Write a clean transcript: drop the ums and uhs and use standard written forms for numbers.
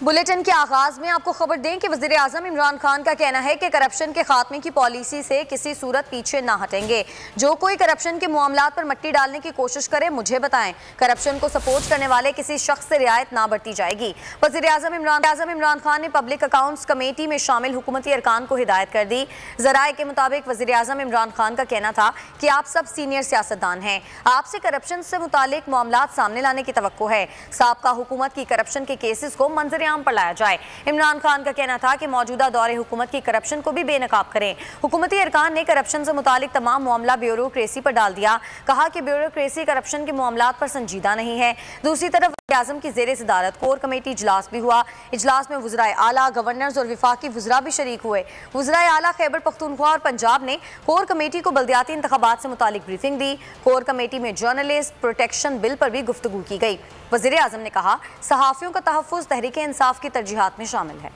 Bulletin के आगाज में आपको खबर दें कि वजीर आजम इमरान खान का कहना है कि करप्शन के खात्मे की पॉलिसी से किसी सूरत पीछे ना हटेंगे। जो कोई करप्शन के मामलात पर मट्टी डालने की कोशिश करे मुझे बताएं। करप्शन को सपोर्ट करने वाले किसी शख्स से रियायत ना बरती जाएगी। वजीर आजम इमरान खान ने पब्लिक अकाउंट्स कमेटी में शामिल हुकूमती अरकान को हिदायत कर दी। जराए के मुताबिक वजीर आजम इमरान खान का कहना था कि आप सब सीनियर सियासतदान हैं, आपसे करप्शन से मुतालिक मामलात सामने लाने की तवक्को है। साबका हुकूमत की करप्शन के केसेस को मंजर आम पर लाया जाए। इमरान खान का कहना था कि मौजूदा दौरे हुकूमत की करप्शन को भी बेनकाब करें। हुकूमती अरकान ने करप्शन से मुतालिक तमाम मामला ब्यूरोक्रेसी पर डाल दिया। कहा कि ब्यूरोक्रेसी करप्शन के मामलात पर संजीदा नहीं है। दूसरी तरफ वज़ीर आज़म की ज़ेरे सदारत कोर कमेटी इजलास भी हुआ। इजलास में वज़राए आला, गवर्नर्स और विफाकी वज़रा भी शरीक हुए। वज़राए आला खैबर पख्तूनख्वा और पंजाब ने कोर कमेटी को बल्दियाती इंतखाबात से मुतालिक ब्रीफिंग दी। कोर कमेटी में जर्नलिस्ट प्रोटेक्शन बिल पर भी गुफ्तगू की गई। वज़ीर आज़म ने कहा सहाफ़ियों का तहफ़्फ़ुज़ तहरीक इंसाफ की तरजीहात में शामिल है।